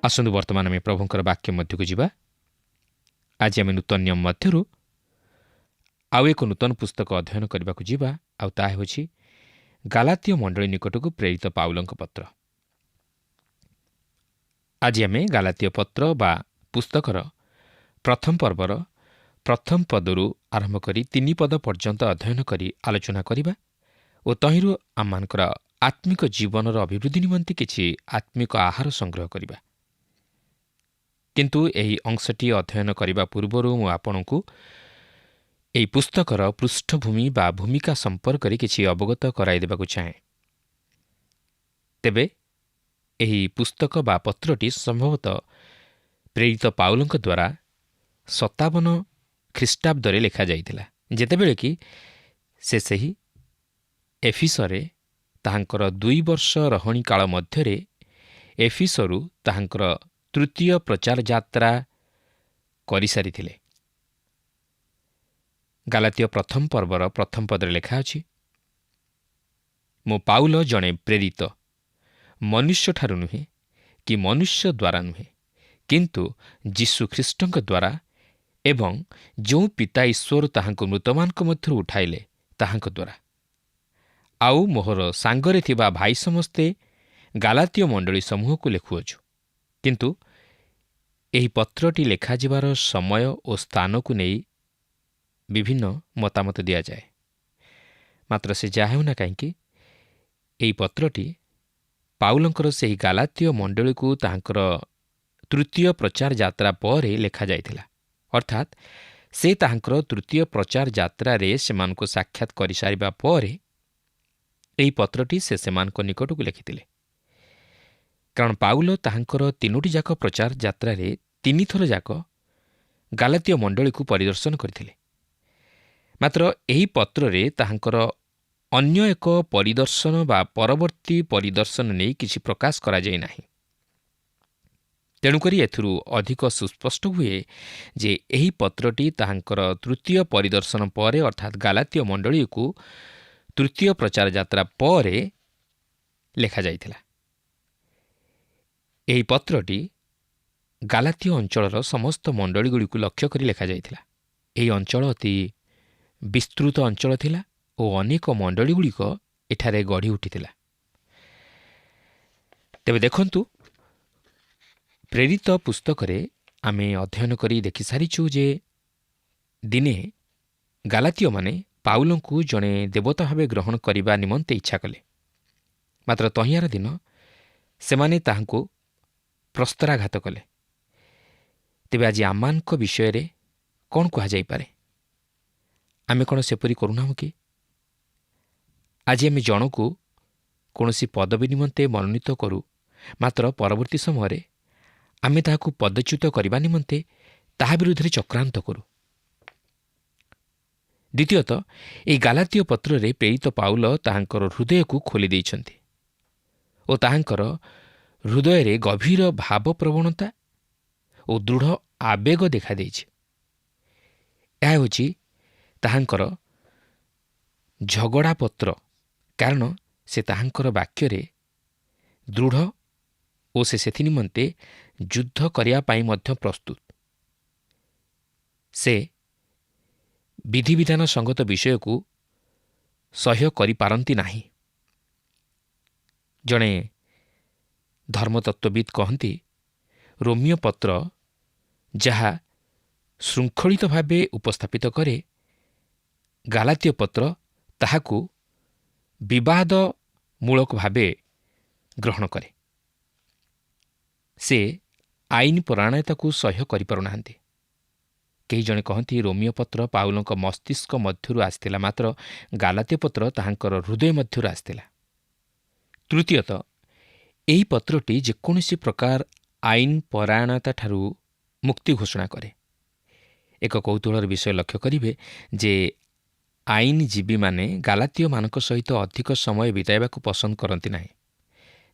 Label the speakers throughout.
Speaker 1: ଆସନ୍ତୁ ବର୍ତ୍ତମାନ ଆମେ ପ୍ରଭୁଙ୍କର ବାକ୍ୟ ମଧ୍ୟକୁ ଯିବା। ଆଜି ଆମେ ନୂତନ ନିୟମ ମଧ୍ୟରୁ ଆଉ ଏକ ନୂତନ ପୁସ୍ତକ ଅଧ୍ୟୟନ କରିବାକୁ ଯିବା, ଆଉ ତାହା ହେଉଛି ଗାଲାତୀୟ ମଣ୍ଡଳୀ ନିକଟକୁ ପ୍ରେରିତ ପାଉଲଙ୍କ ପତ୍ର। ଆଜି ଆମେ ଗାଲାତୀୟ ପତ୍ର ବା ପୁସ୍ତକର ପ୍ରଥମ ପର୍ବର ପ୍ରଥମ ପଦରୁ ଆରମ୍ଭ କରି 3 ପଦ ପର୍ଯ୍ୟନ୍ତ ଅଧ୍ୟୟନ କରି ଆଲୋଚନା କରିବା ଓ ତହିଁରୁ ଆମମାନଙ୍କର ଆତ୍ମିକ ଜୀବନର ଅଭିବୃଦ୍ଧି ନିମନ୍ତେ କିଛି ଆତ୍ମିକ ଆହାର ସଂଗ୍ରହ କରିବା। କିନ୍ତୁ ଏହି ଅଂଶଟି ଅଧ୍ୟୟନ କରିବା ପୂର୍ବରୁ ମୁଁ ଆପଣଙ୍କୁ ଏହି ପୁସ୍ତକର ପୃଷ୍ଠଭୂମି ବା ଭୂମିକା ସମ୍ପର୍କରେ କିଛି ଅବଗତ କରାଇଦେବାକୁ ଚାହେଁ। ତେବେ ଏହି ପୁସ୍ତକ ବା ପତ୍ରଟି ସମ୍ଭବତଃ ପ୍ରେରିତ ପାଉଲଙ୍କ ଦ୍ୱାରା 57 ଖ୍ରୀଷ୍ଟାବ୍ଦରେ ଲେଖାଯାଇଥିଲା, ଯେତେବେଳେ କି ସେ ସେହି ଏଫିସରେ ତାହାଙ୍କର 2 ବର୍ଷ ରହଣି କାଳ ମଧ୍ୟରେ ଏଫିସରୁ ତାହାଙ୍କର ତୃତୀୟ ପ୍ରଚାର ଯାତ୍ରା କରିସାରିଥିଲେ। ଗାଲାତୀୟ ପ୍ରଥମ ପର୍ବର ପ୍ରଥମ ପଦରେ ଲେଖା ଅଛି, ମୁଁ ପାଉଲ ଜଣେ ପ୍ରେରିତ, ମନୁଷ୍ୟଠାରୁ ନୁହେଁ କି ମନୁଷ୍ୟ ଦ୍ୱାରା ନୁହେଁ, କିନ୍ତୁ ଯୀଶୁଖ୍ରୀଷ୍ଟଙ୍କ ଦ୍ୱାରା ଏବଂ ଯେଉଁ ପିତା ଈଶ୍ୱର ତାହାଙ୍କୁ ମୃତମାନଙ୍କ ମଧ୍ୟରୁ ଉଠାଇଲେ ତାହାଙ୍କ ଦ୍ୱାରା। ଆଉ ମୋହର ସାଙ୍ଗରେ ଥିବା ଭାଇ ସମସ୍ତେ ଗାଲାତୀୟ ମଣ୍ଡଳୀ ସମୂହକୁ ଲେଖୁଅଛୁ। କିନ୍ତୁ ଏହି ପତ୍ରଟି ଲେଖାଯିବାର ସମୟ ଓ ସ୍ଥାନକୁ ନେଇ ବିଭିନ୍ନ ମତାମତ ଦିଆଯାଏ। ମାତ୍ର ସେ ଯାହା ହେଉନା କାହିଁକି, ଏହି ପତ୍ରଟି ପାଉଲଙ୍କର ସେହି ଗାଲାତୀୟ ମଣ୍ଡଳୀକୁ ତାହାଙ୍କର ତୃତୀୟ ପ୍ରଚାର ଯାତ୍ରା ପରେ ଲେଖାଯାଇଥିଲା। ଅର୍ଥାତ୍ ସେ ତାହାଙ୍କର ତୃତୀୟ ପ୍ରଚାର ଯାତ୍ରାରେ ସେମାନଙ୍କୁ ସାକ୍ଷାତ କରିସାରିବା ପରେ ଏହି ପତ୍ରଟି ସେ ସେମାନଙ୍କ ନିକଟକୁ ଲେଖିଥିଲେ। କାରଣ ପାଉଲ ତାହାଙ୍କର 3ଟି ଯାକ ପ୍ରଚାର ଯାତ୍ରାରେ 3 ଥର ଯାକ ଗାଲାତୀୟ ମଣ୍ଡଳୀକୁ ପରିଦର୍ଶନ କରିଥିଲେ। ମାତ୍ର ଏହି ପତ୍ରରେ ତାହାଙ୍କର ଅନ୍ୟ ଏକ ପରିଦର୍ଶନ ବା ପରବର୍ତ୍ତୀ ପରିଦର୍ଶନ ନେଇ କିଛି ପ୍ରକାଶ କରାଯାଇ ନାହିଁ। ତେଣୁକରି ଏଥିରୁ ଅଧିକ ସୁସ୍ପଷ୍ଟ ହୁଏ ଯେ ଏହି ପତ୍ରଟି ତାହାଙ୍କର ତୃତୀୟ ପରିଦର୍ଶନ ପରେ ଅର୍ଥାତ୍ ଗାଲାତୀୟ ମଣ୍ଡଳୀକୁ ତୃତୀୟ ପ୍ରଚାର ଯାତ୍ରା ପରେ ଲେଖାଯାଇଥିଲା। ଏହି ପତ୍ରଟି ଗାଲାତୀୟ ଅଞ୍ଚଳର ସମସ୍ତ ମଣ୍ଡଳୀଗୁଡ଼ିକୁ ଲକ୍ଷ୍ୟ କରି ଲେଖାଯାଇଥିଲା। ଏହି ଅଞ୍ଚଳ ଅତି ବିସ୍ତୃତ ଅଞ୍ଚଳ ଥିଲା ଓ ଅନେକ ମଣ୍ଡଳୀଗୁଡ଼ିକ ଏଠାରେ ଗଢ଼ି ଉଠିଥିଲା। ତେବେ ଦେଖନ୍ତୁ, ପ୍ରେରିତ ପୁସ୍ତକରେ ଆମେ ଅଧ୍ୟୟନ କରି ଦେଖିସାରିଛୁ ଯେ ଦିନେ ଗାଲାତୀୟମାନେ ପାଉଲଙ୍କୁ ଜଣେ ଦେବତା ଭାବେ ଗ୍ରହଣ କରିବା ନିମନ୍ତେ ଇଚ୍ଛା କଲେ। ମାତ୍ର ତହିଁଆର ଦିନ ସେମାନେ ତାହାଙ୍କୁ ପ୍ରସ୍ତରାଘାତ କଲେ। ତେବେ ଆଜି ଆମମାନଙ୍କ ବିଷୟରେ କ'ଣ କୁହାଯାଇପାରେ? ଆମେ କ'ଣ ସେପରି କରୁନାହୁଁ କି? ଆଜି ଆମେ ଜଣକୁ କୌଣସି ପଦବୀ ନିମନ୍ତେ ମନୋନୀତ କରୁ, ମାତ୍ର ପରବର୍ତ୍ତୀ ସମୟରେ ଆମେ ତାହାକୁ ପଦଚ୍ୟୁତ କରିବା ନିମନ୍ତେ ତାହା ବିରୁଦ୍ଧରେ ଚକ୍ରାନ୍ତ କରୁ। ଦ୍ୱିତୀୟତଃ, ଏହି ଗାଲାତୀୟ ପତ୍ରରେ ପ୍ରେରିତ ପାଉଲ ତାହାଙ୍କର ହୃଦୟକୁ ଖୋଲି ଦେଇଛନ୍ତି ଓ ତାହାଙ୍କର ହୃଦୟରେ ଗଭୀର ଭାବପ୍ରବଣତା ଓ ଦୃଢ଼ ଆବେଗ ଦେଖାଦେଇଛି। ଏହା ହେଉଛି ତାହାଙ୍କର ଝଗଡ଼ା ପତ୍ର, କାରଣ ସେ ତାହାଙ୍କର ବାକ୍ୟରେ ଦୃଢ଼ ଓ ସେ ସେଥି ନିମନ୍ତେ ଯୁଦ୍ଧ କରିବା ପାଇଁ ମଧ୍ୟ ପ୍ରସ୍ତୁତ। ସେ ବିଧିବିଧାନ ସଙ୍ଗତ ବିଷୟକୁ ସହ୍ୟ କରିପାରନ୍ତି ନାହିଁ। ଜଣେ ଧର୍ମତତ୍ତ୍ୱବିତ୍ କହନ୍ତି, ରୋମୀୟ ପତ୍ର ଯାହା ଶୃଙ୍ଖଳିତ ଭାବେ ଉପସ୍ଥାପିତ କରେ, ଗାଲାତୀୟ ପତ୍ର ତାହାକୁ ବିବାଦମୂଳକ ଭାବେ ଗ୍ରହଣ କରେ। ସେ ଆଇନ ପରାୟଣତାକୁ ସହ୍ୟ କରିପାରୁନାହାନ୍ତି। କେହି ଜଣେ କହନ୍ତି, ରୋମୀୟ ପତ୍ର ପାଉଲଙ୍କ ମସ୍ତିଷ୍କ ମଧ୍ୟରୁ ଆସିଥିଲା, ମାତ୍ର ଗାଲାତୀୟ ପତ୍ର ତାହାଙ୍କର ହୃଦୟ ମଧ୍ୟରୁ ଆସିଥିଲା। ତୃତୀୟତଃ, ଏହି ପତ୍ରଟି ଯେକୌଣସି ପ୍ରକାର ଆଇନ ପରାୟଣତାଠାରୁ ମୁକ୍ତି ଘୋଷଣା କରେ। ଏକ କୌତୁହଳର ବିଷୟ ଲକ୍ଷ୍ୟ କରିବେ ଯେ ଆଇନଜୀବୀମାନେ ଗାଲାତୀୟମାନଙ୍କ ସହିତ ଅଧିକ ସମୟ ବିତାଇବାକୁ ପସନ୍ଦ କରନ୍ତି ନାହିଁ,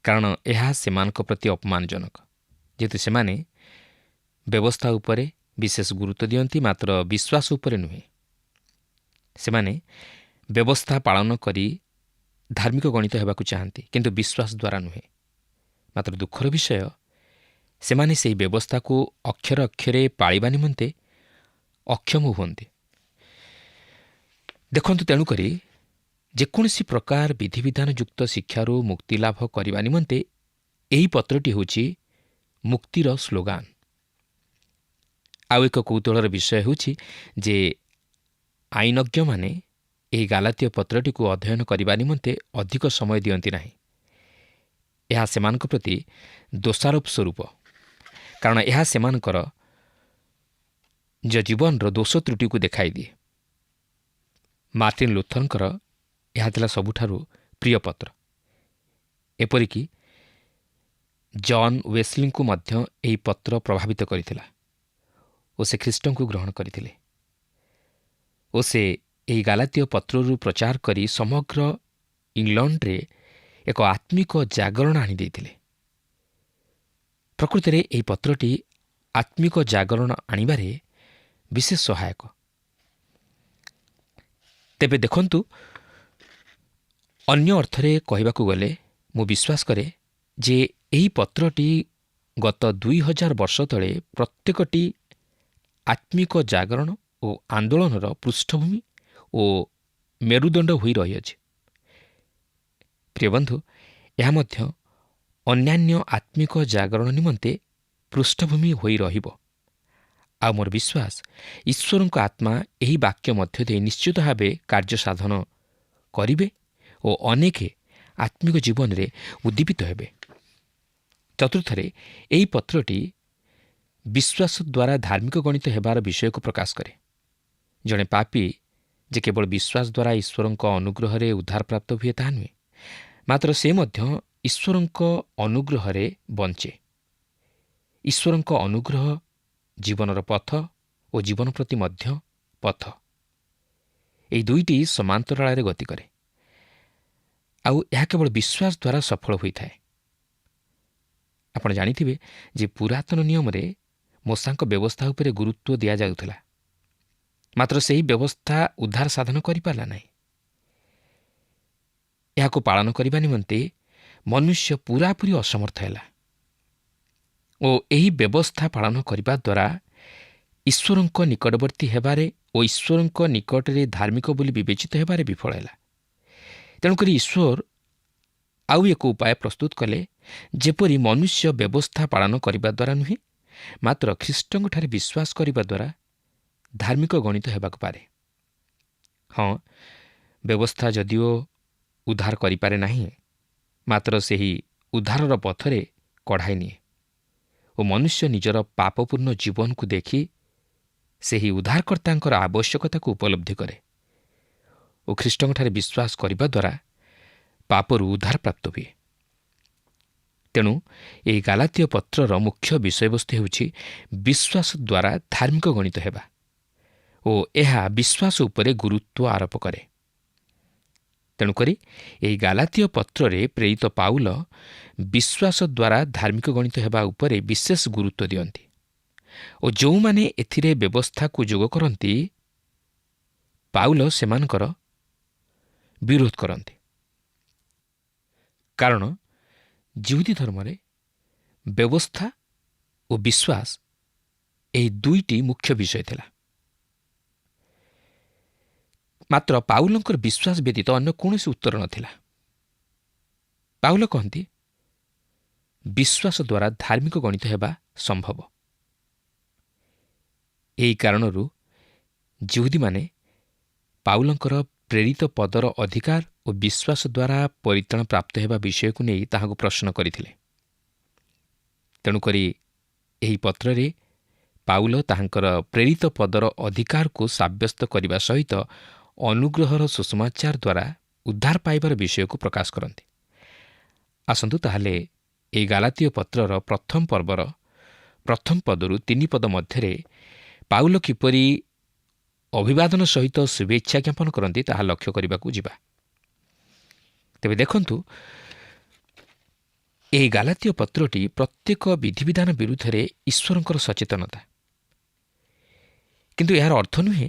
Speaker 1: କାରଣ ଏହା ସେମାନଙ୍କ ପ୍ରତି ଅପମାନଜନକ। ଯେହେତୁ ସେମାନେ ବ୍ୟବସ୍ଥା ଉପରେ ବିଶେଷ ଗୁରୁତ୍ୱ ଦିଅନ୍ତି, ମାତ୍ର ବିଶ୍ୱାସ ଉପରେ ନୁହେଁ। ସେମାନେ ବ୍ୟବସ୍ଥା ପାଳନ କରି ଧାର୍ମିକ ଗଣିତ ହେବାକୁ ଚାହାନ୍ତି, କିନ୍ତୁ ବିଶ୍ୱାସ ଦ୍ୱାରା ନୁହେଁ। ମାତ୍ର ଦୁଃଖର ବିଷୟ, ସେମାନେ ସେହି ବ୍ୟବସ୍ଥାକୁ ଅକ୍ଷର ଅକ୍ଷରେ ପାଳିବା ନିମନ୍ତେ ଅକ୍ଷମ ହୁଅନ୍ତି। ଦେଖନ୍ତୁ, ତେଣୁକରି ଯେକୌଣସି ପ୍ରକାର ବିଧିବିଧାନଯୁକ୍ତ ଶିକ୍ଷାରୁ ମୁକ୍ତିଲାଭ କରିବା ନିମନ୍ତେ ଏହି ପତ୍ରଟି ହେଉଛି ମୁକ୍ତିର ସ୍ଲୋଗାନ। ଆଉ ଏକ କୌତୁହଳର ବିଷୟ ହେଉଛି ଯେ ଆଇନଜ୍ଞମାନେ ଏହି ଗାଲାତୀୟ ପତ୍ରଟିକୁ ଅଧ୍ୟୟନ କରିବା ନିମନ୍ତେ ଅଧିକ ସମୟ ଦିଅନ୍ତି ନାହିଁ। ଏହା ସେମାନଙ୍କ ପ୍ରତି ଦୋଷାରୋପ ସ୍ୱରୂପ, କାରଣ ଏହା ସେମାନଙ୍କର ନିଜ ଜୀବନର ଦୋଷ ତ୍ରୁଟିକୁ ଦେଖାଇଦିଏ। ମାର୍ଟିନ୍ ଲୁଥରଙ୍କର ଏହା ଥିଲା ସବୁଠାରୁ ପ୍ରିୟ ପତ୍ର। ଏପରିକି ଜନ୍ ୱେସ୍ଲିଙ୍କୁ ମଧ୍ୟ ଏହି ପତ୍ର ପ୍ରଭାବିତ କରିଥିଲା ଓ ସେ ଖ୍ରୀଷ୍ଟଙ୍କୁ ଗ୍ରହଣ କରିଥିଲେ ଓ ସେ ଏହି ଗାଲାତୀୟ ପତ୍ରରୁ ପ୍ରଚାର କରି ସମଗ୍ର ଇଂଲଣ୍ଡରେ ଏକ ଆତ୍ମିକ ଜାଗରଣ ଆଣିଦେଇଥିଲେ। ପ୍ରକୃତରେ ଏହି ପତ୍ରଟି ଆତ୍ମିକ ଜାଗରଣ ଆଣିବାରେ ବିଶେଷ ସହାୟକ। ତେବେ ଦେଖନ୍ତୁ, ଅନ୍ୟ ଅର୍ଥରେ କହିବାକୁ ଗଲେ ମୁଁ ବିଶ୍ୱାସ କରେ ଯେ ଏହି ପତ୍ରଟି ଗତ 2000 ବର୍ଷ ତଳେ ପ୍ରତ୍ୟେକଟି ଆତ୍ମିକ ଜାଗରଣ ଓ ଆନ୍ଦୋଳନର ପୃଷ୍ଠଭୂମି ଓ ମେରୁଦଣ୍ଡ ହୋଇ ରହିଅଛି। ପ୍ରିୟ ବନ୍ଧୁ, ଏହା ମଧ୍ୟ ଅନ୍ୟାନ୍ୟ ଆତ୍ମିକ ଜାଗରଣ ନିମନ୍ତେ ପୃଷ୍ଠଭୂମି ହୋଇ ରହିବ। ଆଉ ମୋର ବିଶ୍ୱାସ, ଈଶ୍ୱରଙ୍କ ଆତ୍ମା ଏହି ବାକ୍ୟ ମଧ୍ୟ ଦେଇ ନିଶ୍ଚିତ ଭାବେ କାର୍ଯ୍ୟ ସାଧନ କରିବେ ଓ ଅନେକ ଆତ୍ମିକ ଜୀବନରେ ଉଦ୍ଦୀପିତ ହେବେ। ଚତୁର୍ଥରେ, ଏହି ପତ୍ରଟି ବିଶ୍ୱାସ ଦ୍ୱାରା ଧାର୍ମିକ ଗଣିତ ହେବାର ବିଷୟକୁ ପ୍ରକାଶ କରେ। ଜଣେ ପାପୀ ଯେ କେବଳ ବିଶ୍ୱାସ ଦ୍ୱାରା ଈଶ୍ୱରଙ୍କ ଅନୁଗ୍ରହରେ ଉଦ୍ଧାରପ୍ରାପ୍ତ ହୁଏ ତାହା ନୁହେଁ, ମାତ୍ର ସେ ମଧ୍ୟ ଈଶ୍ୱରଙ୍କ ଅନୁଗ୍ରହରେ ବଞ୍ଚେ। ଈଶ୍ୱରଙ୍କ ଅନୁଗ୍ରହ ଜୀବନର ପଥ ଓ ଜୀବନ ପ୍ରତି ମଧ୍ୟ ପଥ। ଏହି ଦୁଇଟି ସମାନ୍ତରାଳରେ ଗତି କରେ। ଆଉ ଏହା କେବଳ ବିଶ୍ୱାସ ଦ୍ୱାରା ସଫଳ ହୋଇଥାଏ। ଆପଣ ଜାଣିଥିବେ ଯେ ପୁରାତନ ନିୟମରେ ମୋଶାଙ୍କ ବ୍ୟବସ୍ଥା ଉପରେ ଗୁରୁତ୍ୱ ଦିଆଯାଉଥିଲା, ମାତ୍ର ସେହି ବ୍ୟବସ୍ଥା ଉଦ୍ଧାର ସାଧନ କରିପାରିଲା ନାହିଁ। ଏହାକୁ ପାଳନ କରିବା ନିମନ୍ତେ ମନୁଷ୍ୟ ପୂରାପୂରି ଅସମର୍ଥ ହେଲା ଓ ଏହି ବ୍ୟବସ୍ଥା ପାଳନ କରିବା ଦ୍ୱାରା ଈଶ୍ୱରଙ୍କ ନିକଟବର୍ତ୍ତୀ ହେବାରେ ଓ ଈଶ୍ୱରଙ୍କ ନିକଟରେ ଧାର୍ମିକ ବୋଲି ବିବେଚିତ ହେବାରେ ବିଫଳ ହେଲା। ତେଣୁକରି ଈଶ୍ୱର ଆଉ ଏକ ଉପାୟ ପ୍ରସ୍ତୁତ କଲେ, ଯେପରି ମନୁଷ୍ୟ ବ୍ୟବସ୍ଥା ପାଳନ କରିବା ଦ୍ୱାରା ନୁହେଁ, ମାତ୍ର ଖ୍ରୀଷ୍ଟଙ୍କଠାରେ ବିଶ୍ୱାସ କରିବା ଦ୍ୱାରା ଧାର୍ମିକ ଗଣିତ ହେବାକୁ ପାରେ। ହଁ, ବ୍ୟବସ୍ଥା ଯଦିଓ ଉଦ୍ଧାର କରିପାରେ ନାହିଁ, ମାତ୍ର ସେହି ଉଦ୍ଧାରର ପଥରେ କଢ଼ାଇ ନିଏ ଓ ମନୁଷ୍ୟ ନିଜର ପାପପୂର୍ଣ୍ଣ ଜୀବନକୁ ଦେଖି ସେହି ଉଦ୍ଧାରକର୍ତ୍ତାଙ୍କର ଆବଶ୍ୟକତାକୁ ଉପଲବ୍ଧି କରେ ଓ ଖ୍ରୀଷ୍ଟଙ୍କଠାରେ ବିଶ୍ୱାସ କରିବା ଦ୍ୱାରା ପାପରୁ ଉଦ୍ଧାର ପ୍ରାପ୍ତ ହୁଏ। ତେଣୁ ଏହି ଗାଲାତୀୟ ପତ୍ରର ମୁଖ୍ୟ ବିଷୟବସ୍ତୁ ହେଉଛି ବିଶ୍ୱାସ ଦ୍ୱାରା ଧାର୍ମିକ ଗଣିତ ହେବା ଓ ଏହା ବିଶ୍ୱାସ ଉପରେ ଗୁରୁତ୍ୱ ଆରୋପ କରେ। ତେଣୁକରି ଏହି ଗାଲାତୀୟ ପତ୍ରରେ ପ୍ରେରିତ ପାଉଲ ବିଶ୍ୱାସ ଦ୍ୱାରା ଧାର୍ମିକ ଗଣିତ ହେବା ଉପରେ ବିଶେଷ ଗୁରୁତ୍ୱ ଦିଅନ୍ତି ଓ ଯେଉଁମାନେ ଏଥିରେ ବ୍ୟବସ୍ଥାକୁ ଯୋଗ କରନ୍ତି, ପାଉଲ ସେମାନଙ୍କର ବିରୋଧ କରନ୍ତି। କାରଣ ଯିହୁଦୀ ଧର୍ମରେ ବ୍ୟବସ୍ଥା ଓ ବିଶ୍ୱାସ ଏହି ଦୁଇଟି ମୁଖ୍ୟ ବିଷୟ ଥିଲା। ମାତ୍ର ପାଉଲଙ୍କର ବିଶ୍ୱାସ ବ୍ୟତୀତ ଅନ୍ୟ କୌଣସି ଉତ୍ତର ନଥିଲା। ପାଉଲ କହନ୍ତି, ବିଶ୍ୱାସ ଦ୍ୱାରା ଧାର୍ମିକ ଗଣିତ ହେବା ସମ୍ଭବ। ଏହି କାରଣରୁ ଯିହୁଦୀମାନେ ପାଉଲଙ୍କର ପ୍ରେରିତ ପଦର ଅଧିକାର ଓ ବିଶ୍ୱାସ ଦ୍ୱାରା ପରିତ୍ରାଣ ପ୍ରାପ୍ତ ହେବା ବିଷୟକୁ ନେଇ ତାହାକୁ ପ୍ରଶ୍ନ କରିଥିଲେ। ତେଣୁକରି ଏହି ପତ୍ରରେ ପାଉଲ ତାହାଙ୍କର ପ୍ରେରିତ ପଦର ଅଧିକାରକୁ ସାବ୍ୟସ୍ତ କରିବା ସହିତ ଅନୁଗ୍ରହର ସୁସମାଚାର ଦ୍ୱାରା ଉଦ୍ଧାର ପାଇବାର ବିଷୟକୁ ପ୍ରକାଶ କରନ୍ତି। ଆସନ୍ତୁ ତାହେଲେ ଏହି ଗାଲାତୀୟ ପତ୍ରର ପ୍ରଥମ ପର୍ବର ପ୍ରଥମ ପଦରୁ 3 ପଦ ମଧ୍ୟରେ ପାଉଲ କିପରି ଅଭିବାଦନ ସହିତ ଶୁଭେଚ୍ଛା ଜ୍ଞାପନ କରନ୍ତି ତାହା ଲକ୍ଷ୍ୟ କରିବାକୁ ଯିବା। ତେବେ ଦେଖନ୍ତୁ, ଏହି ଗାଲାତୀୟ ପତ୍ରଟି ପ୍ରତ୍ୟେକ ବିଧିବିଧାନ ବିରୁଦ୍ଧରେ ଈଶ୍ୱରଙ୍କର ସଚେତନତା। କିନ୍ତୁ ଏହାର ଅର୍ଥ ନୁହେଁ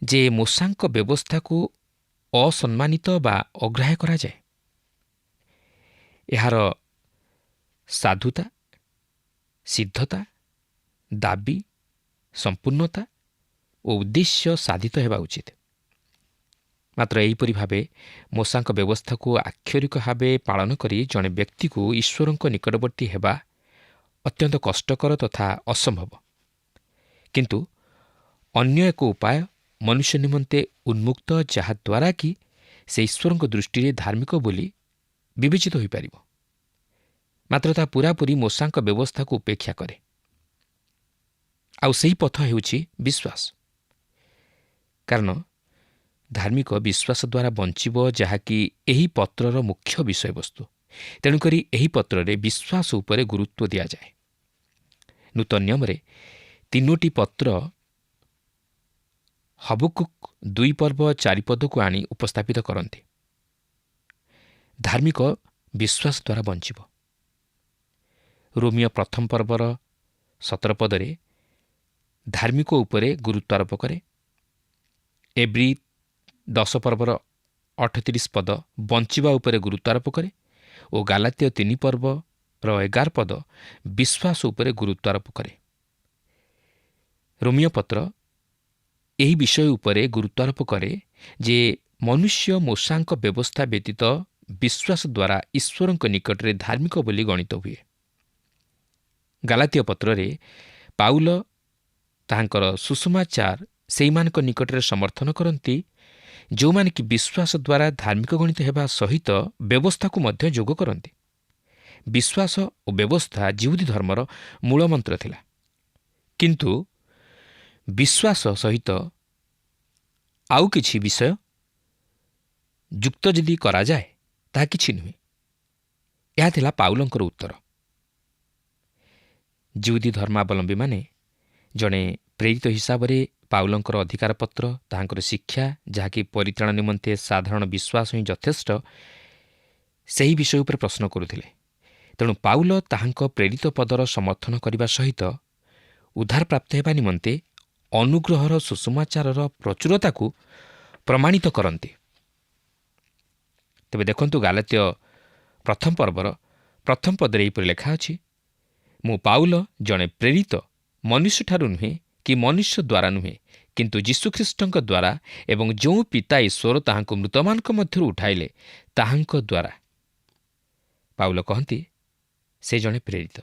Speaker 1: ଯେ ମୋଶାଙ୍କ ବ୍ୟବସ୍ଥାକୁ ଅସମ୍ମାନିତ ବା ଅଗ୍ରାହ୍ୟ କରାଯାଏ। ଏହାର ସାଧୁତା ସିଦ୍ଧତା, ଦାବି, ସମ୍ପୂର୍ଣ୍ଣତା ଓ ଉଦ୍ଦେଶ୍ୟ ସାଧିତ ହେବା ଉଚିତ। ମାତ୍ର ଏହିପରି ଭାବେ ମୋଶାଙ୍କ ବ୍ୟବସ୍ଥାକୁ ଆକ୍ଷରିକ ଭାବେ ପାଳନ କରି ଜଣେ ବ୍ୟକ୍ତିକୁ ଈଶ୍ୱରଙ୍କ ନିକଟବର୍ତ୍ତୀ ହେବା ଅତ୍ୟନ୍ତ କଷ୍ଟକର ତଥା ଅସମ୍ଭବ। କିନ୍ତୁ ଅନ୍ୟ ଏକ ଉପାୟ ମନୁଷ୍ୟ ନିମନ୍ତେ ଉନ୍ମୁକ୍ତ, ଯାହାଦ୍ୱାରା କି ସେ ଈଶ୍ୱରଙ୍କ ଦୃଷ୍ଟିରେ ଧାର୍ମିକ ବୋଲି ବିବେଚିତ ହୋଇପାରିବ। ମାତ୍ର ତାହା ପୂରାପୂରି ମୋଶାଙ୍କ ବ୍ୟବସ୍ଥାକୁ ଉପେକ୍ଷା କରେ। ଆଉ ସେହି ପଥ ହେଉଛି ବିଶ୍ୱାସ। କାରଣ ଧାର୍ମିକ ବିଶ୍ୱାସ ଦ୍ୱାରା ବଞ୍ଚିବ, ଯାହାକି ଏହି ପତ୍ରର ମୁଖ୍ୟ ବିଷୟବସ୍ତୁ। ତେଣୁକରି ଏହି ପତ୍ରରେ ବିଶ୍ୱାସ ଉପରେ ଗୁରୁତ୍ୱ ଦିଆଯାଏ। ନୂତନ ନିୟମରେ 3ଟି ପତ୍ର ହବକୁକ୍ 2 ପର୍ବ 4 ପଦକୁ ଆଣି ଉପସ୍ଥାପିତ କରନ୍ତି। ଧାର୍ମିକ ବିଶ୍ୱାସ ଦ୍ୱାରା ବଞ୍ଚିବ। ରୋମିଓ 1 ପର୍ବର 17 ପଦରେ ଧାର୍ମିକ ଉପରେ ଗୁରୁତ୍ୱ ଆରୋପ କରେ। ଏବ୍ରି 10 ପର୍ବର 38 ପଦ ବଞ୍ଚିବା ଉପରେ ଗୁରୁତ୍ୱ ଆରୋପ କରେ ଓ ଗାଲାତୀୟ 3 ପର୍ବର 11 ପଦ ବିଶ୍ୱାସ ଉପରେ ଗୁରୁତ୍ୱ ଆରୋପ କରେ। ରୋମିଓ ପତ୍ର ଏହି ବିଷୟ ଉପରେ ଗୁରୁତ୍ୱ ଆରୋପ କରେ ଯେ ମନୁଷ୍ୟ ମୋଶାଙ୍କ ବ୍ୟବସ୍ଥା ବ୍ୟତୀତ ବିଶ୍ୱାସ ଦ୍ୱାରା ଈଶ୍ୱରଙ୍କ ନିକଟରେ ଧାର୍ମିକ ବୋଲି ଗଣିତ ହୁଏ। ଗାଲାତୀୟ ପତ୍ରରେ ପାଉଲ ତାହାଙ୍କର ସୁସମାଚାର ସେହିମାନଙ୍କ ନିକଟରେ ସମର୍ଥନ କରନ୍ତି ଯେଉଁମାନେ କି ବିଶ୍ୱାସ ଦ୍ୱାରା ଧାର୍ମିକ ଗଣିତ ହେବା ସହିତ ବ୍ୟବସ୍ଥାକୁ ମଧ୍ୟ ଯୋଗ କରନ୍ତି। ବିଶ୍ୱାସ ଓ ବ୍ୟବସ୍ଥା ଯିହୁଦୀ ଧର୍ମର ମୂଳମନ୍ତ୍ର ଥିଲା। କିନ୍ତୁ ବିଶ୍ୱାସ ସହିତ ଆଉ କିଛି ବିଷୟ ଯୁକ୍ତ ଯଦି କରାଯାଏ ତାହା କିଛି ନୁହେଁ। ଏହା ଥିଲା ପାଉଲଙ୍କର ଉତ୍ତର। ଯିହୁଦୀ ଧର୍ମାବଲମ୍ବୀମାନେ ଜଣେ ପ୍ରେରିତ ହିସାବରେ ପାଉଲଙ୍କର ଅଧିକାରପତ୍ର, ତାହାଙ୍କର ଶିକ୍ଷା, ଯାହାକି ପରିତ୍ରାଣ ନିମନ୍ତେ ସାଧାରଣ ବିଶ୍ୱାସ ହିଁ ଯଥେଷ୍ଟ, ସେହି ବିଷୟ ଉପରେ ପ୍ରଶ୍ନ କରୁଥିଲେ। ତେଣୁ ପାଉଲ ତାହାଙ୍କ ପ୍ରେରିତ ପଦର ସମର୍ଥନ କରିବା ସହିତ ଉଦ୍ଧାରପ୍ରାପ୍ତ ହେବା ନିମନ୍ତେ ଅନୁଗ୍ରହର ସୁସମାଚାରର ପ୍ରଚୁରତାକୁ ପ୍ରମାଣିତ କରନ୍ତି। ତେବେ ଦେଖନ୍ତୁ ଗାଲାତୀୟ 1 ପର୍ବର 1 ପଦରେ ଏହିପରି ଲେଖା ଅଛି, ମୁଁ ପାଉଲ ଜଣେ ପ୍ରେରିତ, ମନୁଷ୍ୟଠାରୁ ନୁହେଁ କି ମନୁଷ୍ୟ ଦ୍ୱାରା ନୁହେଁ, କିନ୍ତୁ ଯୀଶୁଖ୍ରୀଷ୍ଟଙ୍କ ଦ୍ୱାରା ଏବଂ ଯେଉଁ ପିତା ଈଶ୍ୱର ତାହାଙ୍କୁ ମୃତମାନଙ୍କ ମଧ୍ୟରୁ ଉଠାଇଲେ ତାହାଙ୍କ ଦ୍ୱାରା। ପାଉଲ କହନ୍ତି ସେ ଜଣେ ପ୍ରେରିତ।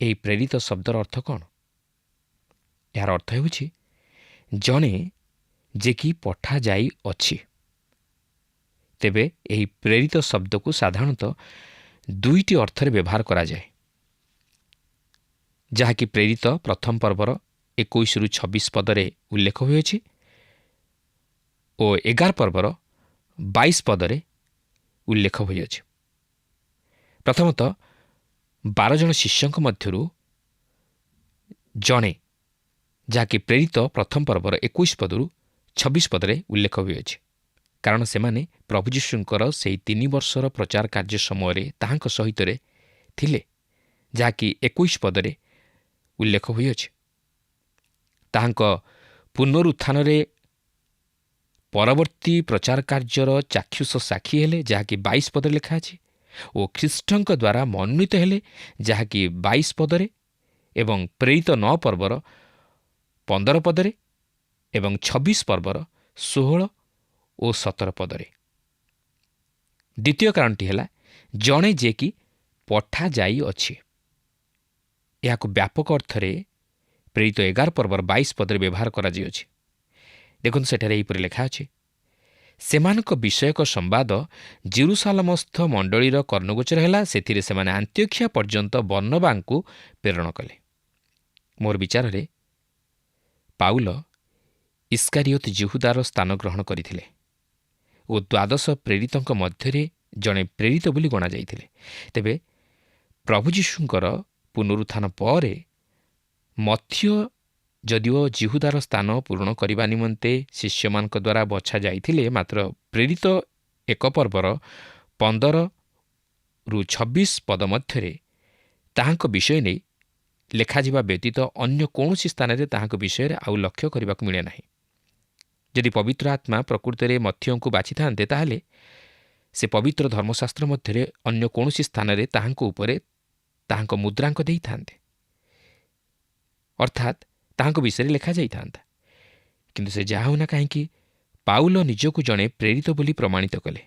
Speaker 1: ଏହି ପ୍ରେରିତ ଶବ୍ଦର ଅର୍ଥ କ'ଣ? ଏହାର ଅର୍ଥ ହେଉଛି ଜଣେ ଯେ କି ପଠାଯାଇଅଛି। ତେବେ ଏହି ପ୍ରେରିତ ଶବ୍ଦକୁ ସାଧାରଣତଃ 2ଟି ଅର୍ଥରେ ବ୍ୟବହାର କରାଯାଏ, ଯାହାକି ପ୍ରେରିତ 1 ପର୍ବର 21-26 ପଦରେ ଉଲ୍ଲେଖ ହୋଇଅଛି ଓ 11 ପର୍ବର 22 ପଦରେ ଉଲ୍ଲେଖ ହୋଇଅଛି। ପ୍ରଥମତଃ 12 ଜଣ ଶିଷ୍ୟଙ୍କ ମଧ୍ୟରୁ ଜଣେ, ଯାହାକି ପ୍ରେରିତ 1 ପର୍ବର 21 ପଦରୁ 26 ପଦରେ ଉଲ୍ଲେଖ ହୋଇଅଛି। କାରଣ ସେମାନେ ପ୍ରଭୁ ଯୀଶୁଙ୍କର ସେହି 3 ବର୍ଷର ପ୍ରଚାର କାର୍ଯ୍ୟ ସମୟରେ ତାହାଙ୍କ ସହିତରେ ଥିଲେ, ଯାହାକି 21 ପଦରେ ଉଲ୍ଲେଖ ହୋଇଅଛି। ତାହାଙ୍କ ପୁନରୁତ୍ଥାନରେ ପରବର୍ତ୍ତୀ ପ୍ରଚାର କାର୍ଯ୍ୟର ଚାକ୍ଷୁଷ ସାକ୍ଷୀ ହେଲେ, ଯାହାକି 22 ପଦରେ ଲେଖା ଅଛି, ଓ ଖ୍ରୀଷ୍ଟଙ୍କ ଦ୍ୱାରା ମନୋନୀତ ହେଲେ, ଯାହାକି 22 ପଦରେ, ଏବଂ ପ୍ରେରିତ 9 ପର୍ବର 15 ପଦରେ ଏବଂ 26 ପର୍ବର 16 ଓ 17 ପଦରେ। ଦ୍ୱିତୀୟ କାରଣଟି ହେଲା ଜଣେ ଯେ କି ପଠାଯାଇଅଛି। ଏହାକୁ ବ୍ୟାପକ ଅର୍ଥରେ ପ୍ରେରିତ 11 ପର୍ବର 22 ପଦରେ ବ୍ୟବହାର କରାଯାଇଅଛି। ଦେଖନ୍ତୁ ସେଠାରେ ଏହିପରି ଲେଖା ଅଛି, ସେମାନଙ୍କ ବିଷୟକ ସମ୍ବାଦ ଜେରୁସାଲେମସ୍ଥ ମଣ୍ଡଳୀର କର୍ଣ୍ଣଗୋଚର ହେଲା, ସେଥିରେ ସେମାନେ ଆନ୍ତିଓଖିଆ ପର୍ଯ୍ୟନ୍ତ ବର୍ଣ୍ଣବାଙ୍କୁ ପ୍ରେରଣ କଲେ। ମୋର ବିଚାରରେ ପାଉଲ ଇସ୍କାରିଓତ ଯିହୁଦାର ସ୍ଥାନ ଗ୍ରହଣ କରିଥିଲେ ଓ 12 ପ୍ରେରିତଙ୍କ ମଧ୍ୟରେ ଜଣେ ପ୍ରେରିତ ବୋଲି ଗଣାଯାଇଥିଲେ। ତେବେ ପ୍ରଭୁ ଯୀଶୁଙ୍କର ପୁନରୁତ୍ଥାନ ପରେ ମଥ୍ୟ ଯଦିଓ ଯିହୁଦାର ସ୍ଥାନ ପୂରଣ କରିବା ନିମନ୍ତେ ଶିଷ୍ୟମାନଙ୍କ ଦ୍ୱାରା ବଛା ଯାଇଥିଲେ, ମାତ୍ର ପ୍ରେରିତ 1 ପର୍ବର 15-26 ପଦ ମଧ୍ୟରେ ତାହାଙ୍କ ବିଷୟ ନେଇ ଲେଖାଯିବା ବ୍ୟତୀତ ଅନ୍ୟ କୌଣସି ସ୍ଥାନରେ ତାହାଙ୍କ ବିଷୟରେ ଆଉ ଲକ୍ଷ୍ୟ କରିବାକୁ ମିଳେ ନାହିଁ। ଯଦି ପବିତ୍ର ଆତ୍ମା ପ୍ରକୃତରେ ମଥ୍ୟଙ୍କୁ ବାଛିଥାନ୍ତେ, ତାହେଲେ ସେ ପବିତ୍ର ଧର୍ମଶାସ୍ତ୍ର ମଧ୍ୟରେ ଅନ୍ୟ କୌଣସି ସ୍ଥାନରେ ତାହାଙ୍କ ଉପରେ ତାହାଙ୍କ ମୁଦ୍ରାଙ୍କ ଦେଇଥାନ୍ତେ, ଅର୍ଥାତ୍ ତାହାଙ୍କ ବିଷୟରେ ଲେଖାଯାଇଥାନ୍ତା। କିନ୍ତୁ ସେ ଯାହା ହେଉନା କାହିଁକି ପାଉଲ ନିଜକୁ ଜଣେ ପ୍ରେରିତ ବୋଲି ପ୍ରମାଣିତ କଲେ,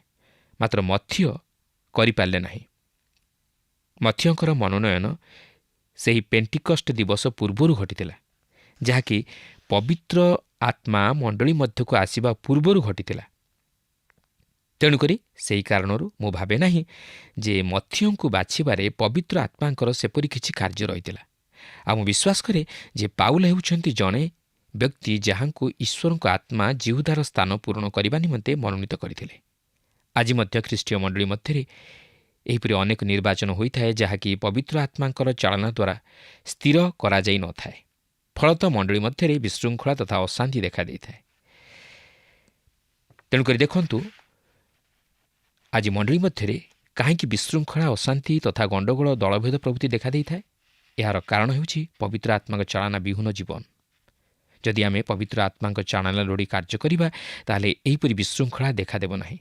Speaker 1: ମାତ୍ର ମଥ୍ୟ କରିପାରିଲେ ନାହିଁ। ମଥ୍ୟଙ୍କର ମନୋନୟନ ସେହି ପେଣ୍ଟିକଷ୍ଟ ଦିବସ ପୂର୍ବରୁ ଘଟିଥିଲା, ଯାହାକି ପବିତ୍ର ଆତ୍ମା ମଣ୍ଡଳୀ ମଧ୍ୟକୁ ଆସିବା ପୂର୍ବରୁ ଘଟିଥିଲା। ତେଣୁକରି ସେହି କାରଣରୁ ମୁଁ ଭାବେ ନାହିଁ ଯେ ମଥ୍ୟଙ୍କୁ ବାଛିବାରେ ପବିତ୍ର ଆତ୍ମାଙ୍କର ସେପରି କିଛି କାର୍ଯ୍ୟ ରହିଥିଲା। ଆଉ ମୁଁ ବିଶ୍ୱାସ କରେ ଯେ ପାଉଲ ହେଉଛନ୍ତି ଜଣେ ବ୍ୟକ୍ତି ଯାହାଙ୍କୁ ଈଶ୍ୱରଙ୍କ ଆତ୍ମା ଜିହୁଦାର ସ୍ଥାନ ପୂରଣ କରିବା ନିମନ୍ତେ ମନୋନୀତ କରିଥିଲେ। ଆଜି ମଧ୍ୟ ଖ୍ରୀଷ୍ଟୀୟ ମଣ୍ଡଳୀ ମଧ୍ୟରେ ଏହିପରି ଅନେକ ନିର୍ବାଚନ ହୋଇଥାଏ, ଯାହାକି ପବିତ୍ର ଆତ୍ମାଙ୍କର ଚାଳନା ଦ୍ୱାରା ସ୍ଥିର କରାଯାଇ ନଥାଏ। ଫଳତଃ ମଣ୍ଡଳୀ ମଧ୍ୟରେ ବିଶୃଙ୍ଖଳା ତଥା ଅଶାନ୍ତି ଦେଖାଦେଇଥାଏ। ତେଣୁକରି ଦେଖନ୍ତୁ, ଆଜି ମଣ୍ଡଳୀ ମଧ୍ୟରେ କାହିଁକି ବିଶୃଙ୍ଖଳା, ଅଶାନ୍ତି ତଥା ଗଣ୍ଡଗୋଳ, ଦଳଭେଦ ପ୍ରଭୃତି ଦେଖାଦେଇଥାଏ? ଏହାର କାରଣ ହେଉଛି ପବିତ୍ର ଆତ୍ମାଙ୍କ ଚାଳନା ବିହୀନ ଜୀବନ। ଯଦି ଆମେ ପବିତ୍ର ଆତ୍ମାଙ୍କ ଚାଳନା ଲୋଡ଼ି କାର୍ଯ୍ୟ କରିବା, ତାହେଲେ ଏହିପରି ବିଶୃଙ୍ଖଳା ଦେଖାଦେବ ନାହିଁ।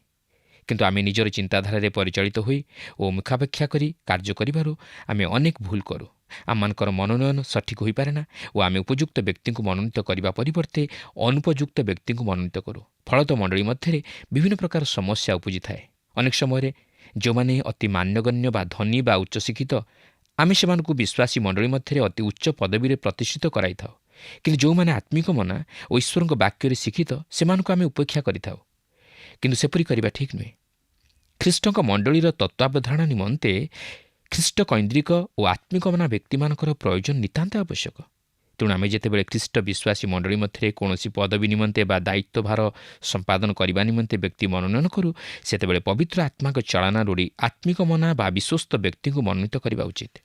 Speaker 1: କିନ୍ତୁ ଆମେ ନିଜର ଚିନ୍ତାଧାରାରେ ପରିଚାଳିତ ହୋଇ ଓ ମୁଖାପେକ୍ଷା କରି କାର୍ଯ୍ୟ କରିବାରୁ ଆମେ ଅନେକ ଭୁଲ କରୁ। ଆମମାନଙ୍କର ମନୋନୟନ ସଠିକ୍ ହୋଇପାରେ ନା ଓ ଆମେ ଉପଯୁକ୍ତ ବ୍ୟକ୍ତିଙ୍କୁ ମନୋନୀତ କରିବା ପରିବର୍ତ୍ତେ ଅନୁପଯୁକ୍ତ ବ୍ୟକ୍ତିଙ୍କୁ ମନୋନୀତ କରୁ। ଫଳତଃ ମଣ୍ଡଳୀ ମଧ୍ୟରେ ବିଭିନ୍ନ ପ୍ରକାର ସମସ୍ୟା ଉପୁଜିଥାଏ। ଅନେକ ସମୟରେ ଯେଉଁମାନେ ଅତି ମାନ୍ୟଗଣ୍ୟ ବା ଧନୀ ବା ଉଚ୍ଚଶିକ୍ଷିତ, ଆମେ ସେମାନଙ୍କୁ ବିଶ୍ୱାସୀ ମଣ୍ଡଳୀ ମଧ୍ୟରେ ଅତି ଉଚ୍ଚ ପଦବୀରେ ପ୍ରତିଷ୍ଠିତ କରାଇଥାଉ। କିନ୍ତୁ ଯେଉଁମାନେ ଆତ୍ମିକ ମନା ଓ ଈଶ୍ୱରଙ୍କ ବାକ୍ୟରେ ଶିକ୍ଷିତ, ସେମାନଙ୍କୁ ଆମେ ଉପେକ୍ଷା କରିଥାଉ। କିନ୍ତୁ ସେପରି କରିବା ଠିକ୍ ନୁହେଁ। ଖ୍ରୀଷ୍ଟଙ୍କ ମଣ୍ଡଳୀର ତତ୍ତ୍ୱାବଧାରଣ ନିମନ୍ତେ ଖ୍ରୀଷ୍ଟ କୈନ୍ଦ୍ରିକ ଓ ଆତ୍ମିକ ମନା ବ୍ୟକ୍ତିମାନଙ୍କର ପ୍ରୟୋଜନ ନିତାନ୍ତ ଆବଶ୍ୟକ। ତେଣୁ ଆମେ ଯେତେବେଳେ ଖ୍ରୀଷ୍ଟ ବିଶ୍ୱାସୀ ମଣ୍ଡଳୀ ମଧ୍ୟରେ କୌଣସି ପଦବୀ ନିମନ୍ତେ ବା ଦାୟିତ୍ୱଭାର ସମ୍ପାଦନ କରିବା ନିମନ୍ତେ ବ୍ୟକ୍ତି ମନୋନୟନ କରୁ, ସେତେବେଳେ ପବିତ୍ର ଆତ୍ମାଙ୍କ ଚାଳନା ଲୋଡ଼ି ଆତ୍ମିକ ମନା ବା ବିଶ୍ୱସ୍ତ ବ୍ୟକ୍ତିଙ୍କୁ ମନୋନୀତ କରିବା ଉଚିତ।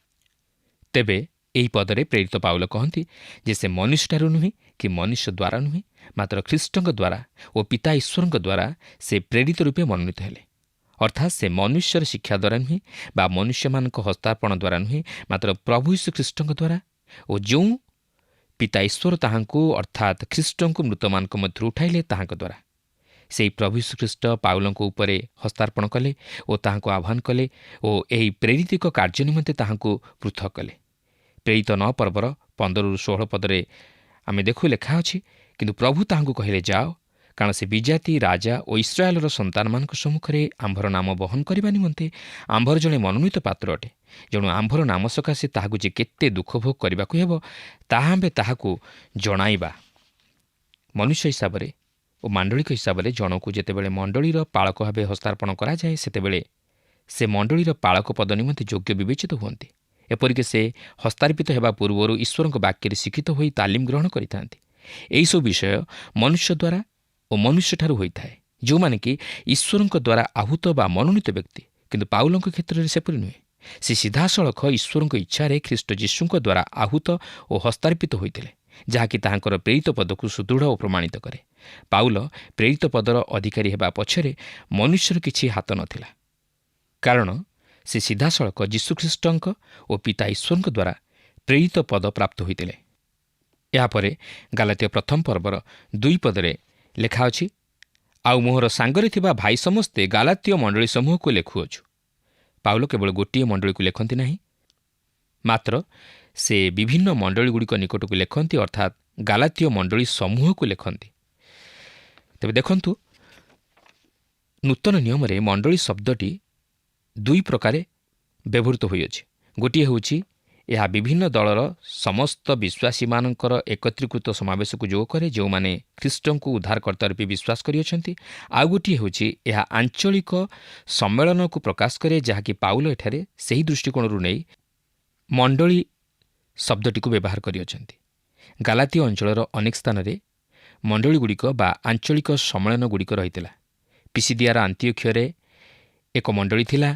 Speaker 1: ତେବେ ଏହି ପଦରେ ପ୍ରେରିତ ପାଉଲ କହନ୍ତି ଯେ ସେ ମନୁଷ୍ୟଠାରୁ ନୁହେଁ କି ମନୁଷ୍ୟ ଦ୍ୱାରା ନୁହେଁ, ମାତ୍ର ଖ୍ରୀଷ୍ଟଙ୍କ ଦ୍ୱାରା ଓ ପିତା ଈଶ୍ୱରଙ୍କ ଦ୍ୱାରା ସେ ପ୍ରେରିତ ରୂପେ ମନୋନୀତ ହେଲେ। ଅର୍ଥାତ୍ ସେ ମନୁଷ୍ୟର ଶିକ୍ଷା ଦ୍ୱାରା ନୁହେଁ ବା ମନୁଷ୍ୟମାନଙ୍କ ହସ୍ତାର୍ପଣ ଦ୍ୱାରା ନୁହେଁ, ମାତ୍ର ପ୍ରଭୁ ଯୀଶୁଖ୍ରୀଷ୍ଟଙ୍କ ଦ୍ୱାରା ଓ ଯେଉଁ ପିତା ଈଶ୍ୱର ତାହାଙ୍କୁ ଅର୍ଥାତ୍ ଖ୍ରୀଷ୍ଟଙ୍କୁ ମୃତମାନଙ୍କ ମଧ୍ୟରୁ ଉଠାଇଲେ ତାହାଙ୍କ ଦ୍ୱାରା। ସେହି ପ୍ରଭୁ ଯୀଶୁଖ୍ରୀଷ୍ଟ ପାଉଲଙ୍କ ଉପରେ ହସ୍ତାର୍ପଣ କଲେ ଓ ତାହାଙ୍କୁ ଆହ୍ୱାନ କଲେ ଓ ଏହି ପ୍ରେରିତିକ କାର୍ଯ୍ୟ ନିମନ୍ତେ ତାହାଙ୍କୁ ପୃଥକ କଲେ। ପ୍ରେରିତ 9 ପର୍ବର 15-16 ପଦରେ ଆମେ ଦେଖୁ ଲେଖା ଅଛି, କିନ୍ତୁ ପ୍ରଭୁ ତାହାଙ୍କୁ କହିଲେ, ଯାଅ, କାରଣ ସେ ବିଜାତି ରାଜା ଓ ଇସ୍ରାଏଲର ସନ୍ତାନମାନଙ୍କ ସମ୍ମୁଖରେ ଆମ୍ଭର ନାମ ବହନ କରିବା ନିମନ୍ତେ ଆମ୍ଭର ଜଣେ ମନୋନୀତ ପାତ୍ର ଅଟେ। ଜଣୁ ଆମ୍ଭର ନାମ ସକାଶେ ତାହାକୁ ଯେ କେତେ ଦୁଃଖ ଭୋଗ କରିବାକୁ ହେବ, ତାହା ଆମ୍ଭେ ତାହାକୁ ଜଣାଇବା। ମନୁଷ୍ୟ ହିସାବରେ ଓ ମାଣ୍ଡଳିକ ହିସାବରେ ଜଣକୁ ଯେତେବେଳେ ମଣ୍ଡଳୀର ପାଳକ ଭାବେ ହସ୍ତାର୍ପଣ କରାଯାଏ, ସେତେବେଳେ ସେ ମଣ୍ଡଳୀର ପାଳକ ପଦ ନିମନ୍ତେ ଯୋଗ୍ୟ ବିବେଚିତ ହୁଅନ୍ତି। ଏପରିକି ସେ ହସ୍ତାର୍ପିତ ହେବା ପୂର୍ବରୁ ଈଶ୍ୱରଙ୍କ ବାକ୍ୟରେ ଶିକ୍ଷିତ ହୋଇ ତାଲିମ ଗ୍ରହଣ କରିଥାନ୍ତି। ଏହିସବୁ ବିଷୟ ମନୁଷ୍ୟ ଦ୍ୱାରା ଓ ମନୁଷ୍ୟଠାରୁ ହୋଇଥାଏ, ଯେଉଁମାନେ କି ଈଶ୍ୱରଙ୍କ ଦ୍ୱାରା ଆହୁତ ବା ମନୋନୀତ ବ୍ୟକ୍ତି। କିନ୍ତୁ ପାଉଲଙ୍କ କ୍ଷେତ୍ରରେ ସେପରି ନୁହେଁ। ସେ ସିଧାସଳଖ ଈଶ୍ୱରଙ୍କ ଇଚ୍ଛାରେ ଖ୍ରୀଷ୍ଟ ଯୀଶୁଙ୍କ ଦ୍ୱାରା ଆହୁତ ଓ ହସ୍ତାର୍ପିତ ହୋଇଥିଲେ, ଯାହାକି ତାହାଙ୍କର ପ୍ରେରିତ ପଦକୁ ସୁଦୃଢ଼ ଓ ପ୍ରମାଣିତ କରେ। ପାଉଲ ପ୍ରେରିତ ପଦର ଅଧିକାରୀ ହେବା ପଛରେ ମନୁଷ୍ୟର କିଛି ହାତ ନଥିଲା, କାରଣ ସେ ସିଧାସଳଖ ଯୀଶୁଖ୍ରୀଷ୍ଟଙ୍କ ଓ ପିତା ଈଶ୍ୱରଙ୍କ ଦ୍ୱାରା ପ୍ରେରିତ ପଦ ପ୍ରାପ୍ତ ହୋଇଥିଲେ। ଏହାପରେ ଗାଲାତୀୟ 1 ପର୍ବର 2 ପଦରେ ଲେଖା ଅଛି, ଆଉ ମୋହର ସାଙ୍ଗରେ ଥିବା ଭାଇ ସମସ୍ତେ ଗାଲାତୀୟ ମଣ୍ଡଳୀ ସମୂହକୁ ଲେଖୁଅଛୁ। ପାଉଲ କେବଳ ଗୋଟିଏ ମଣ୍ଡଳୀକୁ ଲେଖନ୍ତି ନାହିଁ, ମାତ୍ର ସେ ବିଭିନ୍ନ ମଣ୍ଡଳୀଗୁଡ଼ିକ ନିକଟକୁ ଲେଖନ୍ତି, ଅର୍ଥାତ୍ ଗାଲାତୀୟ ମଣ୍ଡଳୀ ସମୂହକୁ ଲେଖନ୍ତି। ତେବେ ଦେଖନ୍ତୁ, ନୂତନ ନିୟମରେ ମଣ୍ଡଳୀ ଶବ୍ଦଟି 2 ପ୍ରକାରେ ବ୍ୟବହୃତ ହୋଇଅଛି। ଗୋଟିଏ ହେଉଛି ଏହା ବିଭିନ୍ନ ଦଳର ସମସ୍ତ ବିଶ୍ୱାସୀମାନଙ୍କର ଏକତ୍ରୀକୃତ ସମାବେଶକୁ ଯୋଗ କରେ, ଯେଉଁମାନେ ଖ୍ରୀଷ୍ଟଙ୍କୁ ଉଦ୍ଧାରକର୍ତ୍ତା ରୂପେ ବିଶ୍ୱାସ କରିଅଛନ୍ତି। ଆଉ ଗୋଟିଏ ହେଉଛି ଏହା ଆଞ୍ଚଳିକ ସମ୍ମେଳନକୁ ପ୍ରକାଶ କରେ, ଯାହାକି ପାଉଲ ଏଠାରେ ସେହି ଦୃଷ୍ଟିକୋଣରୁ ନେଇ ମଣ୍ଡଳୀ ଶବ୍ଦଟିକୁ ବ୍ୟବହାର କରିଅଛନ୍ତି। ଗାଲାତୀୟ ଅଞ୍ଚଳର ଅନେକ ସ୍ଥାନରେ ମଣ୍ଡଳୀଗୁଡ଼ିକ ବା ଆଞ୍ଚଳିକ ସମ୍ମେଳନଗୁଡ଼ିକ ରହିଥିଲା। ପିସିଦିଆର ଆନ୍ତିଓଖିଆରେ ଏକ ମଣ୍ଡଳୀ ଥିଲା,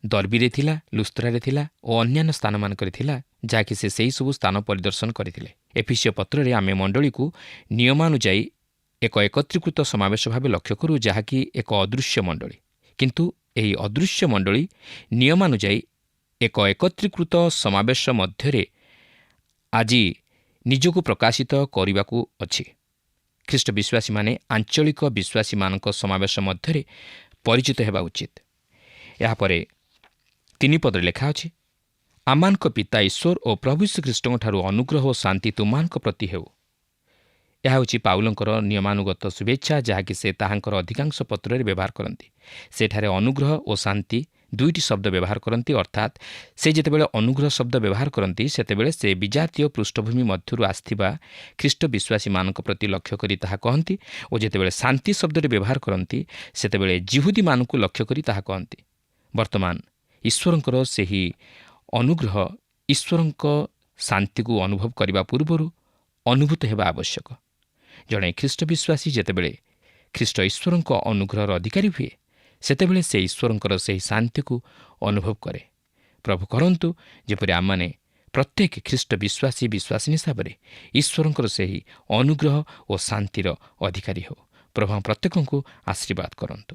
Speaker 1: ଦର୍ବିରେ ଥିଲା, ଲୁସ୍ତ୍ରାରେ ଥିଲା ଓ ଅନ୍ୟାନ୍ୟ ସ୍ଥାନମାନଙ୍କରେ ଥିଲା, ଯାହାକି ସେ ସେହିସବୁ ସ୍ଥାନ ପରିଦର୍ଶନ କରିଥିଲେ। ଏଫିସିୟ ପତ୍ରରେ ଆମେ ମଣ୍ଡଳୀକୁ ନିୟମାନୁଯାୟୀ ଏକ ଏକତ୍ରୀକୃତ ସମାବେଶ ଭାବେ ଲକ୍ଷ୍ୟ କରୁ, ଯାହାକି ଏକ ଅଦୃଶ୍ୟ ମଣ୍ଡଳୀ। କିନ୍ତୁ ଏହି ଅଦୃଶ୍ୟ ମଣ୍ଡଳୀ ନିୟମାନୁଯାୟୀ ଏକ ଏକତ୍ରୀକୃତ ସମାବେଶ ମଧ୍ୟରେ ଆଜି ନିଜକୁ ପ୍ରକାଶିତ କରିବାକୁ ଅଛି। ଖ୍ରୀଷ୍ଟ ବିଶ୍ୱାସୀମାନେ ଆଞ୍ଚଳିକ ବିଶ୍ୱାସୀମାନଙ୍କ ସମାବେଶ ମଧ୍ୟରେ ପରିଚିତ ହେବା ଉଚିତ। ଏହାପରେ 3 ପଦରେ ଲେଖା ଅଛି, ଆମମାନଙ୍କ ପିତା ଈଶ୍ୱର ଓ ପ୍ରଭୁ ଶ୍ରୀଖ୍ରୀଷ୍ଟଙ୍କଠାରୁ ଅନୁଗ୍ରହ ଓ ଶାନ୍ତି ତୁମମାନଙ୍କ ପ୍ରତି ହେଉ। ଏହା ହେଉଛି ପାଉଲଙ୍କର ନିୟମାନୁଗତ ଶୁଭେଚ୍ଛା, ଯାହାକି ସେ ତାହାଙ୍କର ଅଧିକାଂଶ ପତ୍ରରେ ବ୍ୟବହାର କରନ୍ତି। ସେଠାରେ ଅନୁଗ୍ରହ ଓ ଶାନ୍ତି ଦୁଇଟି ଶବ୍ଦ ବ୍ୟବହାର କରନ୍ତି, ଅର୍ଥାତ୍ ସେ ଯେତେବେଳେ ଅନୁଗ୍ରହ ଶବ୍ଦ ବ୍ୟବହାର କରନ୍ତି ସେତେବେଳେ ସେ ବିଜାତୀୟ ପୃଷ୍ଠଭୂମି ମଧ୍ୟରୁ ଆସିଥିବା ଖ୍ରୀଷ୍ଟ ବିଶ୍ୱାସୀମାନଙ୍କ ପ୍ରତି ଲକ୍ଷ୍ୟ କରି ତାହା କହନ୍ତି ଓ ଯେତେବେଳେ ଶାନ୍ତି ଶବ୍ଦଟି ବ୍ୟବହାର କରନ୍ତି ସେତେବେଳେ ଜିହୁଦୀମାନଙ୍କୁ ଲକ୍ଷ୍ୟ କରି ତାହା କହନ୍ତି। ବର୍ତ୍ତମାନ ଈଶ୍ୱରଙ୍କର ସେହି ଅନୁଗ୍ରହ ଈଶ୍ୱରଙ୍କ ଶାନ୍ତିକୁ ଅନୁଭବ କରିବା ପୂର୍ବରୁ ଅନୁଭୂତ ହେବା ଆବଶ୍ୟକ। ଜଣେ ଖ୍ରୀଷ୍ଟ ବିଶ୍ୱାସୀ ଯେତେବେଳେ ଖ୍ରୀଷ୍ଟ ଈଶ୍ୱରଙ୍କ ଅନୁଗ୍ରହର ଅଧିକାରୀ ହୁଏ ସେତେବେଳେ ସେ ଈଶ୍ୱରଙ୍କର ସେହି ଶାନ୍ତିକୁ ଅନୁଭବ କରେ। ପ୍ରଭୁ କରନ୍ତୁ ଯେପରି ଆମମାନେ ପ୍ରତ୍ୟେକ ଖ୍ରୀଷ୍ଟ ବିଶ୍ୱାସୀ ହିସାବରେ ଈଶ୍ୱରଙ୍କର ସେହି ଅନୁଗ୍ରହ ଓ ଶାନ୍ତିର ଅଧିକାରୀ ହେଉ। ପ୍ରଭୁ ପ୍ରତ୍ୟେକଙ୍କୁ ଆଶୀର୍ବାଦ କରନ୍ତୁ।